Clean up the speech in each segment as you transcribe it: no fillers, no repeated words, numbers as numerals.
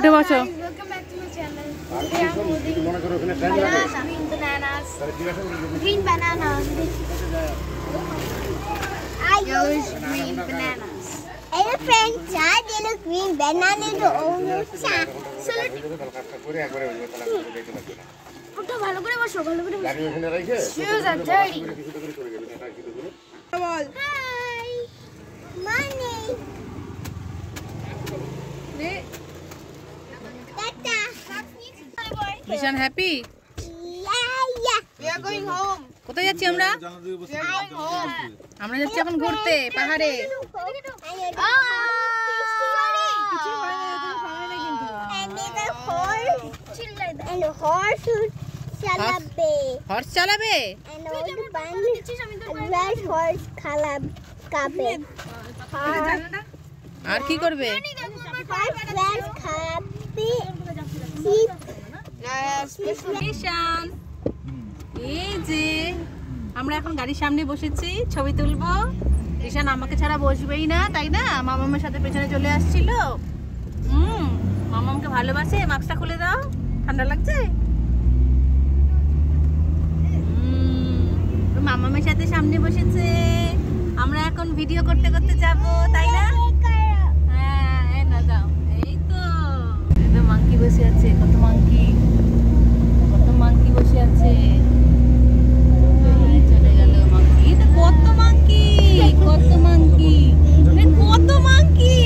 উঠে বসো। Green bananas. I use green bananas. Elephants are yellow green banana to orange. ওটা ভালো করে বসো, ভালো করে বসো। Shoes are dirty. Hi. Money. Tata. Rishan happy? Yeah. We are going home. কোথায় যাচ্ছি আমরা? আমরা যাচ্ছি এখন ঘুরতে পাহাড়ে। And the horse chalabe. Horse চালাবে? And red horse kabe. আর কি করবে? Red kabe. রিশান, এই যে আমরা এখন গাড়ির সামনে বসেছি, ছবি তুলবো। রিশান আমাকে ছাড়া বসবেই না, তাই না? মামামের সাথে পেছনে চলে আসছিল। মামামকে ভালোবাসে। মাস্কটা খুলে দাও, ঠান্ডা লাগছে। মামামের সাথে সামনে বসেছে। আমরা এখন ভিডিও করতে করতে যাব, তাই না? হ্যাঁ, না দাও। এই তো মাংকি বসে আছে। কত মাংকি বসে আছে। চলে গেল মাংকি। কত মাংকি, কত মাংকি, কত মাংকি।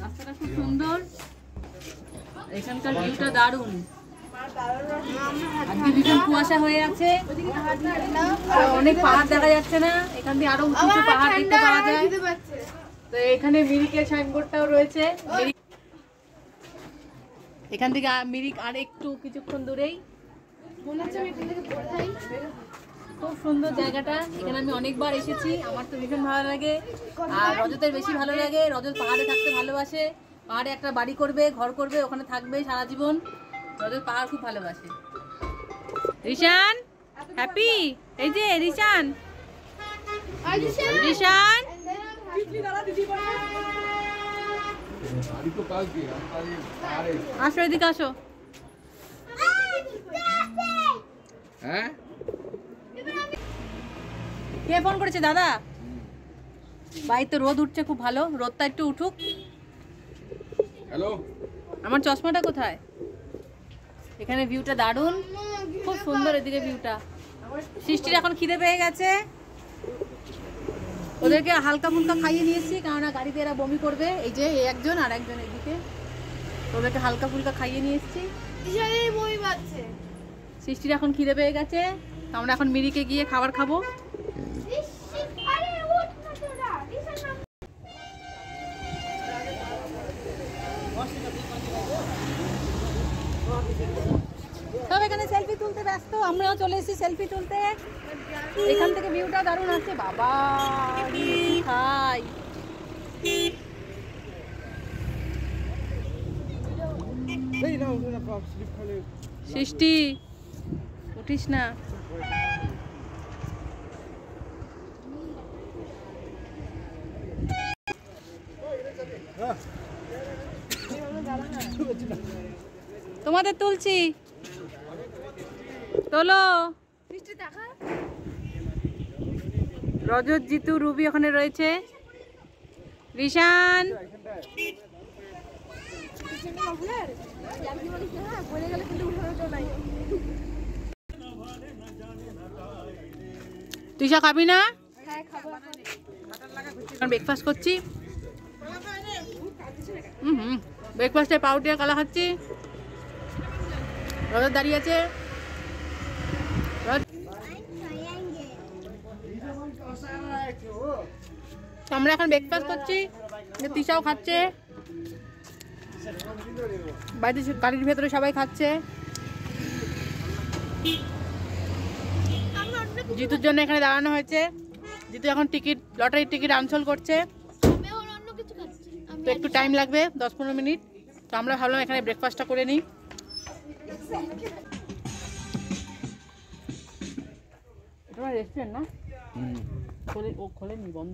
রাস্তাটা খুব সুন্দর, এখানকার ভিউটা দারুণ। আজকে ভীষণ কুয়াশা হয়ে আছে, অনেক পাহাড় দেখা যাচ্ছে না। এখান দিয়ে আরো উঁচু উঁচু পাহাড় দেখতে পাওয়া যায়। তো এখানে মিরিকের সাইনবোর্ডটাও রয়েছে। এখান থেকে মিরিক আর একটু কিছুক্ষণ দূরেই। খুব সুন্দর জায়গাটা। এখানে আমি অনেকবার এসেছি, আমার তো ভীষণ ভালো লাগে। আর রজতের বেশি ভালো লাগে। রজত পাহাড়ে থাকতে ভালোবাসে। পাহাড়ে একটা বাড়ি করবে, ঘর করবে, ওখানে থাকবে সারা জীবন। রজত পাহাড় খুব ভালোবাসে। রিশান হ্যাপি? এই যে রিশান, রিশান আসো, এদিকে আসো। হ্যাঁ, কে ফোন করেছে? দাদা। বাড়িতে রোদ উঠছে খুব ভালো, রোদটা একটু উঠুক। হ্যালো, আমার চশমাটা কোথায়? এখানে ভিউটা দারুণ, খুব সুন্দর এদিকে ভিউটা। সৃষ্টির এখন খিদে পেয়ে গেছে, ওদেরকে হালকা ফুলকা খাইয়ে নিয়েছি, কারণ গাড়িতে এরা বমি করবে। এই যে একজন আর একজন এদিকে, ওদেরকে হালকা ফুলকা খাইয়ে নিয়ে এসেছি। সৃষ্টির এখন খিদে পেয়ে গেছে, আমরা এখন মিরিকে গিয়ে খাবার খাবো। সব এখানে সেলফি তুলতে ব্যস্ত, আমরাও চলে এসেছি সেলফি তুলতে। এখান থেকে ভিউটা দারুণ আছে। বাবা খাই, সৃষ্টি উঠিস না। তোমাদের তুলছি, তোলো। রজত, জিতু, রুবি ওখানে রয়েছে। রিশান তুষা খাবি না? ব্রেকফাস্ট করছি। ব্রেকফাস্টে পাউরুটি আর কলা খাচ্ছি। রজত দাঁড়িয়ে আছে। আমরা এখন ব্রেকফাস্ট করছি, তিশাও খাচ্ছে, বাড়িতে গাড়ির ভেতরে সবাই খাচ্ছে। জিতুর জন্য এখানে দাঁড়ানো হয়েছে, যেহেতু এখন টিকিট লটারির টিকিট আনসোল করছে তো একটু টাইম লাগবে 10-15 মিনিট। তো আমরা ভাবলাম এখানে ব্রেকফাস্টটা করে নিই। এটা রেস্টুরেন্ট না? খোলেনি, বন্ধ।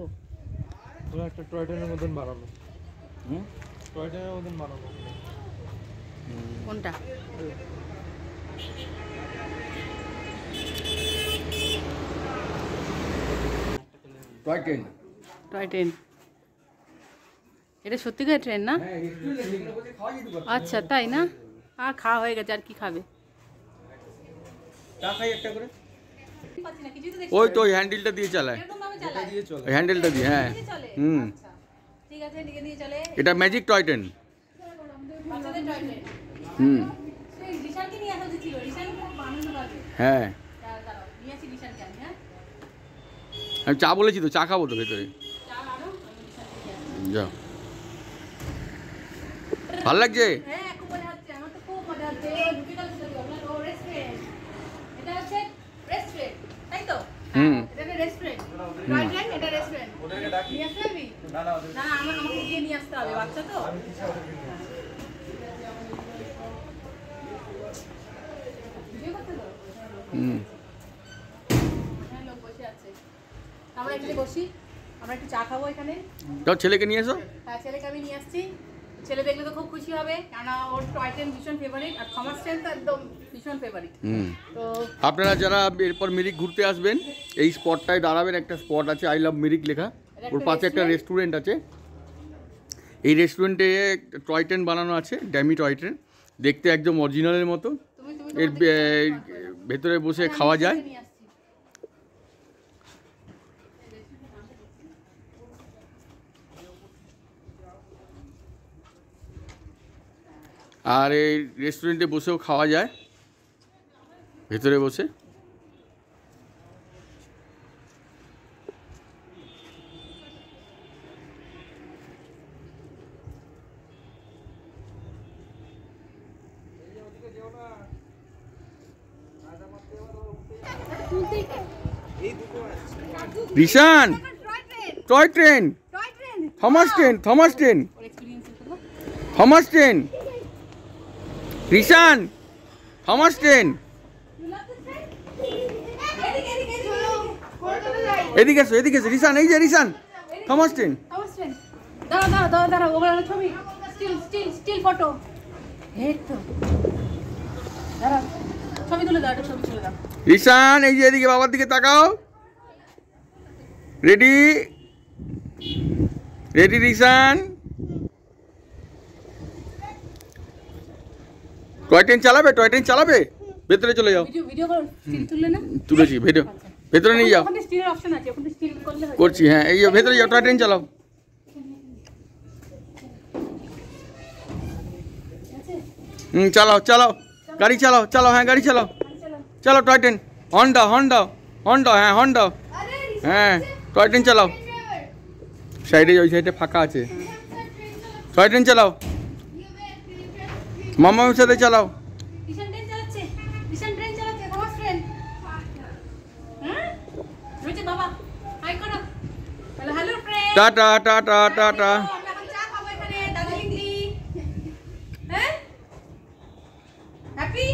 একটা টয় ট্রেনের মতন বানানো। টয় ট্রেনের মতন বানানো। কোনটা? Toy train. Toy train. এটা সত্যিকার ট্রেন না? আচ্ছা তাই না? আর খাওয়া হয়ে গেছে, আর কি খাবে? চা খাই একটা করে। ওই তো হ্যান্ডেলটা দিয়ে চালায়, হ্যান্ডেলটা দিয়ে, হ্যাঁ। ঠিক আছে, নিয়ে নিয়ে চলে। এটা ম্যাজিক টয় ট্রেন। বাচ্চাদের টয় ট্রেন। সেই রিশানকে নিয়ে আসা ছিল, রিশান খুব আনন্দ পাবে। হ্যাঁ, দাঁড়াও, নিয়ে আসি রিশানকে আমি। হ্যাঁ, আমি চা বলেছি তো, চা খাবো তো ভেতরে। চা আনো, আমি রিশানকে নিয়ে আসি। যাও। ভালো লাগছে? হ্যাঁ, খুব মজা হচ্ছে, আমার তো খুব মজা হচ্ছে। বিকাল থেকে বললাম ও রেস্টুরেন্ট, এটা হচ্ছে রেস্টুরেন্ট, তাই তো? এটা রেস্টুরেন্ট, টয় ট্রেন, এটা রেস্টুরেন্ট। ওদেরকে ডাকি। নিয়ে আসতে হবে? না না, না, আমাকে গিয়ে নিয়ে আসতে হবে, বাচ্চা তো। ভিডিও করতে তো? হ্যাঁ, লোক বসে আছে। আমরা এখানে বসি, আমরা একটু চা খাবো এখানে। যাও, ছেলেকে নিয়ে এসো। হ্যাঁ, ছেলেকে আমি নিয়ে আসছি। ছেলে দেখলে তো খুব খুশি হবে, কেননা ওর টয় ট্রেন ভীষণ ফেভারিট, আর থমাস ট্রেন তো একদম ভীষণ ফেভারিট। তো আপনারা যারা এরপর মিরিক ঘুরতে আসবেন, এই স্পটটায় দাঁড়াবেন। একটা স্পট আছে আই লাভ মিরিক লেখা, ওর পাশে একটা রেস্টুরেন্ট আছে। এই রেস্টুরেন্টে টয় ট্রেন বানানো আছে, ড্যামি টয় ট্রেন, দেখতে একদম অরিজিনালের মতো। এর ভেতরে বসে খাওয়া যায়। নিয়ে আসছি। আর এই রেস্টুরেন্টে বসেও খাওয়া যায়, ভেতরে বসে। Rishan, toy train, Thomas train, Thomas train, ওর এক্সপিরিয়েন্স করবো। Thomas train, Rishan, Thomas train. এদিকে এসো, এদিকে এসো রিশান, এই যে Rishan, Thomas train. Thomas train. দাঁড়াও, ওগুলো ছবি, স্টিল ফটো। এই তো, দাঁড়াও, ছবি তুলে দাও, একটা ছবি তুলে দাও। রিশান, এই যে এদিকে বাবার দিকে তাকাও। Ready, ready Rishan. Toy train চালাবে, টয় ট্রেন চালাবে। ভেতরে চলে যাও। ভিডিও করো, স্টিল তুললে না? তুলেছি, ভেতরে নিয়ে যাও। ওখানে স্টিলের অপশন আছে, ওখানে স্টিল করলে হয়। করছি, হ্যাঁ, এই যে ভেতরে যাও, টয় ট্রেন চালাও। চালাও, চালাও, গাড়ি চালাও, চালাও, হ্যাঁ গাড়ি চালাও, চালাও টয় ট্রেন। হর্ন দাও, হর্ন দাও, হর্ন দাও, হ্যাঁ হর্ন দাও, হ্যাঁ টয় ট্রেন চালাও। সাইডে, ওই সাইডে ফাঁকা আছে, টয় ট্রেন চালাও। মামার সাথে চালাও। রিশান ট্রেন চালাচ্ছে, থমাস ট্রেন। হ্যাঁ, রয়েছে বাবা, হাই করো, বলো hello friend. Tata, tata, tata. আমরা এখন চা খাবো এখানে, দার্জিলিং টি। হ্যাঁ, হ্যাপি?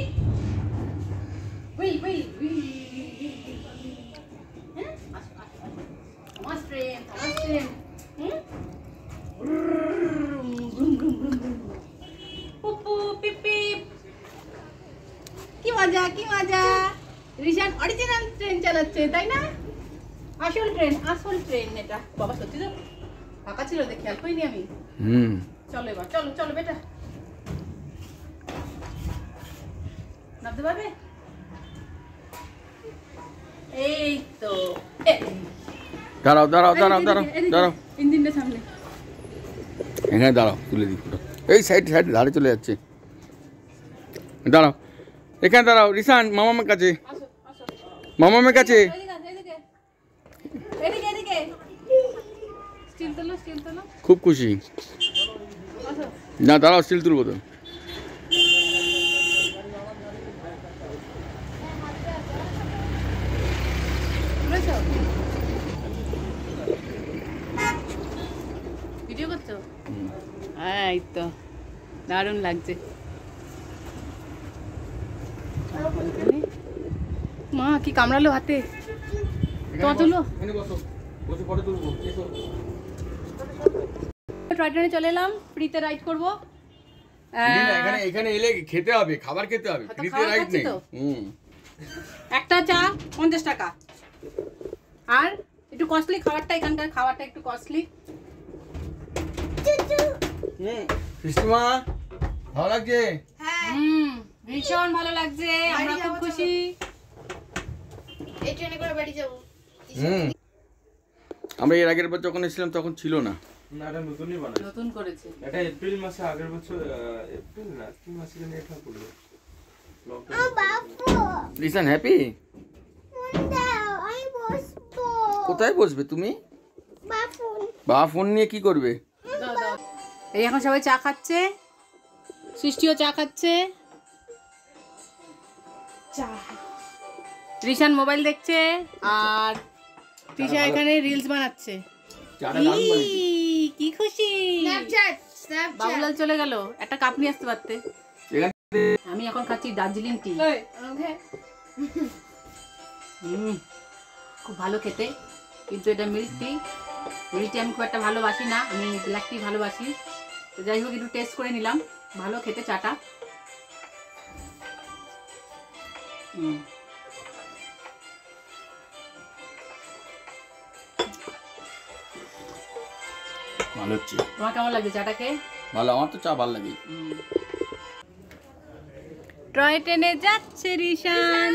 উই। হ্যাঁ, থমাস ট্রেন। পুপু পিপি, কি মজা। রিশান অরিজিনাল ট্রেন চালাচ্ছে, তাই না? আসল ট্রেন এটা। বাবা সত্যি তো ফাঁকা ছিল, দেখে খেয়াল করিনি আমি। চলো এবার, চলো বেটা, নামতে পারবে? এই তো, দাঁড়াও, ইঞ্জিনটা সামনে। এখানে দাঁড়াও, তুলে দিই। এই সাইড ধারে চলে যাচ্ছে। দাঁড়াও, এখানে দাঁড়াও রিশান, মামামের কাছে, আসো, মামামের কাছে। এদিকে। স্টিল তোলো। খুব খুশি। আসো। না দাঁড়াও, স্টিল তুলবো তো। তুলেছো? হ্যাঁ এই তো দারুণ লাগছে। মা কি কামড়ালো হাতে, তোমার তুলো। টয় ট্রেনে চলে এলাম, ফ্রিতে রাইড করবো। এখানে এলে খেতে হবে, খাবার খেতে হবে, ফ্রিতে রাইড নেই। একটা চা 50 টাকা, আর একটু কস্টলি খাবারটা, এখানকার খাবারটা একটু কস্টলি। সিস্টেমা ভালো লাগছে? ভীষণ ভালো লাগছে, আমরা খুব খুশি। এই ট্রেনে করে বাড়ি যাবো। আমরা এর আগের বার যখন এসেছিলাম তখন ছিল না। না এটা নতুনই বানাইছে, নতুন করেছে। এটা এপ্রিল মাসে আগের বছর, এপ্রিল না কি মাসে জানি এটা করলো। বাপু লিসন হ্যাপি? আমি বসবো। কোথায় বসবে তুমি? বাপু বাবা ফোন নিয়ে কি করবে? দাও দাও। এই এখন সবাই চা খাচ্ছে, সৃষ্টিও চা খাচ্ছে, রিশান মোবাইল দেখছে, আর তৃষা এখানে রিলস বানাচ্ছে। চাটা দারুণ বানিয়েছে। কি খুশি, স্ন্যাপচ্যাট বাবুলাল চলে গেল, একটা কাপ নিয়ে আসতে পারতে। এখানে আমি এখন খাচ্ছি দার্জিলিং টি। খুব ভালো খেতে, কিন্তু এটা মিল্ক টি। মিল্ক টি আমি খুব একটা ভালোবাসি না, আমি ব্ল্যাক টি ভালোবাসি। তো যাই হোক একটু টেস্ট করে নিলাম, ভালো খেতে চাটা। ভালো হচ্ছে। তোমার কেমন লাগছে চাটা খেয়ে? ভালো, আমার তো চা ভালো লাগে। টয় ট্রেনে যাচ্ছে রিশান।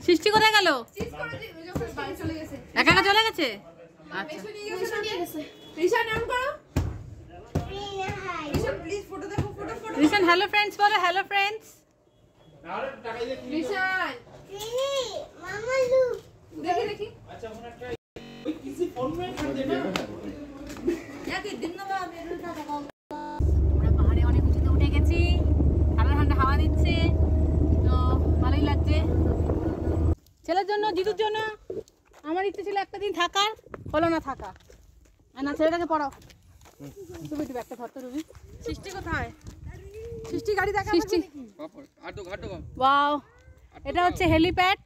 সৃষ্টি কোথায় গেল? একা একা চলে গেছে? আচ্ছা রিশান হ্যালো ফ্রেন্ডস বলো, হ্যালো ফ্রেন্ডস। মামা লুক আমরা পাহাড়ে অনেক উঁচুতে উঠে গেছি, ঠান্ডা ঠান্ডা হাওয়া দিচ্ছে, তো ভালোই লাগছে। ছেলের জন্য, জিতুর জন্য আমার ইচ্ছে ছিল একটা দিন থাকার, হলো না থাকা। আর না, ছেলেটাকে পড়াও। তুমি একটু ব্যাগটা ধরতে রবি। সৃষ্টি কোথায়? সৃষ্টি গাড়ি দেখা, সৃষ্টি। ওয়াও, এটা হচ্ছে হেলিপ্যাড।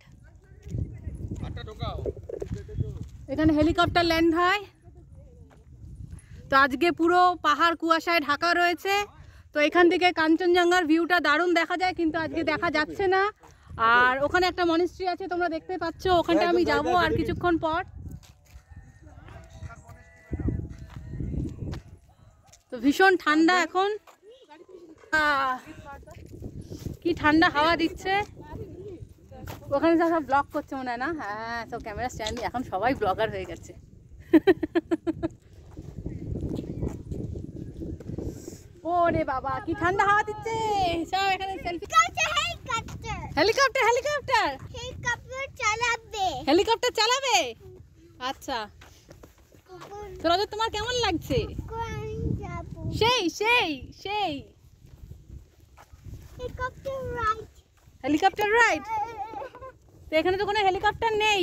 এখানে হেলিকপ্টার ল্যান্ড হয়। তো আজকে পুরো পাহাড় কুয়াশায় ঢাকা রয়েছে, তো এখান থেকে কাঞ্চনজঙ্ঘার ভিউটা দারুণ দেখা যায়, কিন্তু আজকে দেখা যাচ্ছে না। আর ওখানে একটা মনিস্ট্রি আছে, তোমরা দেখতে পাচ্ছ, ওখানটা আমি যাব আর কিছুক্ষণ পর। তো ভীষণ ঠান্ডা এখন, কি ঠান্ডা হাওয়া দিচ্ছে। ওখানে সব ব্লগ করছে মনে হয় না? হ্যাঁ, সব ক্যামেরা স্ট্যান্ড, এখন সবাই ব্লগার হয়ে গেছে। ওরে বাবা কি ঠান্ডা হাওয়া দিচ্ছে, সব এখানে সেলফি। হেলিকপ্টার হেলিকপ্টার হেলিকপ্টার চালাবে। আচ্ছা, তো রজত তোমার কেমন লাগছে? সেই সেই সেই হেলিকপ্টার রাইড। তো এখানে তো কোনো হেলিকপ্টার নেই,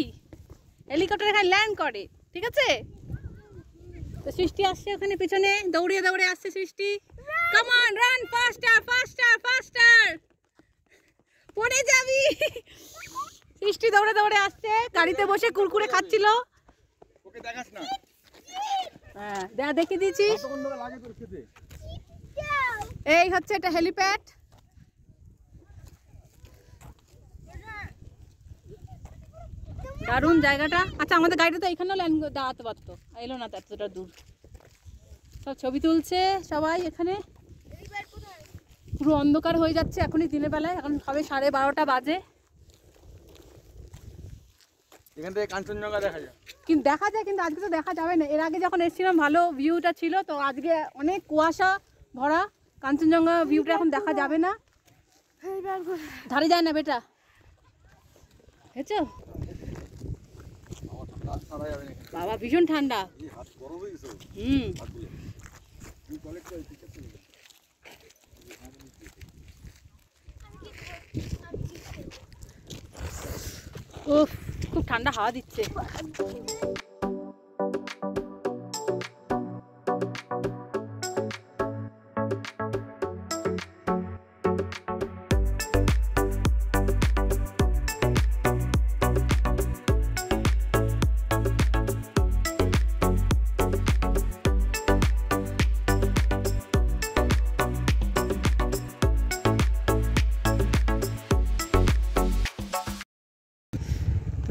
হেলিকপ্টার এখানে ল্যান্ড করে, ঠিক আছে? তো সৃষ্টি আসছে ওখানে পিছনে, দৌড়িয়ে দৌড়ে আসছে সৃষ্টি। কাম অন, রান ফাস্টার ফাস্টার ফাস্টার, পড়ে যাবি। সৃষ্টি দৌড়ে দৌড়ে আসছে, গাড়িতে বসে কুরকুরে খাচ্ছিল। ওকে দেখাস না? হ্যাঁ, দেখিয়ে দিয়েছিস। এই হচ্ছে এটা হেলিপ্যাড। দারুণ জায়গাটা। আচ্ছা, আমাদের গাড়িটা তো এখানেও ল্যান্ড দাঁড়াতে পারতো, এলো না তো এতটা দূর। সব ছবি তুলছে সবাই এখানে। পুরো অন্ধকার হয়ে যাচ্ছে এখনই দিনের বেলায়, এখন সবে 12:30 বাজে। এখান থেকে কাঞ্চনজঙ্ঘা দেখা যায়, কিন্তু দেখা যায়, কিন্তু আজকে তো দেখা যাবে না। এর আগে যখন এসেছিলাম ভালো ভিউটা ছিল, তো আজকে অনেক কুয়াশা ভরা, কাঞ্চনজঙ্ঘা ভিউটা এখন দেখা যাবে না। ধারে যায় না বেটা, বুঝছো? বাবা ভীষণ ঠান্ডা। উফ, খুব ঠান্ডা হাওয়া দিচ্ছে।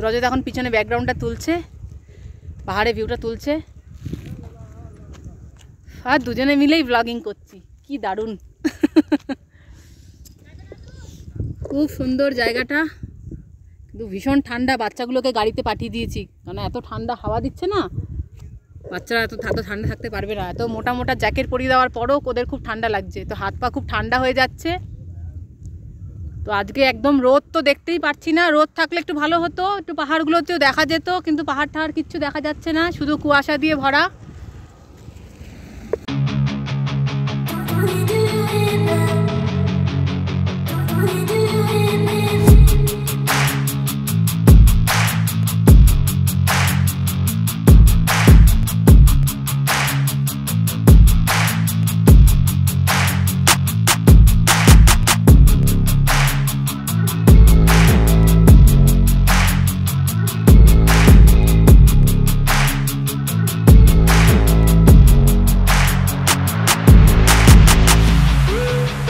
রজত এখন পিছনে ব্যাকগ্রাউন্ডটা তুলছে, পাহাড়ে ভিউটা তুলছে, আর দুজনে মিলেই ব্লগিং করছি। কি দারুণ, খুব সুন্দর জায়গাটা, কিন্তু ভীষণ ঠান্ডা। বাচ্চাগুলোকে গাড়িতে পাঠিয়ে দিয়েছি, কারণ এত ঠান্ডা হাওয়া দিচ্ছে না, বাচ্চারা এত ঠান্ডা থাকতে পারবে না। এত মোটা মোটা জ্যাকেট পরিয়ে দেওয়ার পরও ওদের খুব ঠান্ডা লাগছে, তো হাত পা খুব ঠান্ডা হয়ে যাচ্ছে। তো আজকে একদম রোদ তো দেখতেই পাচ্ছি না, রোদ থাকলে একটু ভালো হতো, একটু পাহাড়গুলোতেও দেখা যেত, কিন্তু পাহাড় টাহাড় কিচ্ছু দেখা যাচ্ছে না, শুধু কুয়াশা দিয়ে ভরা।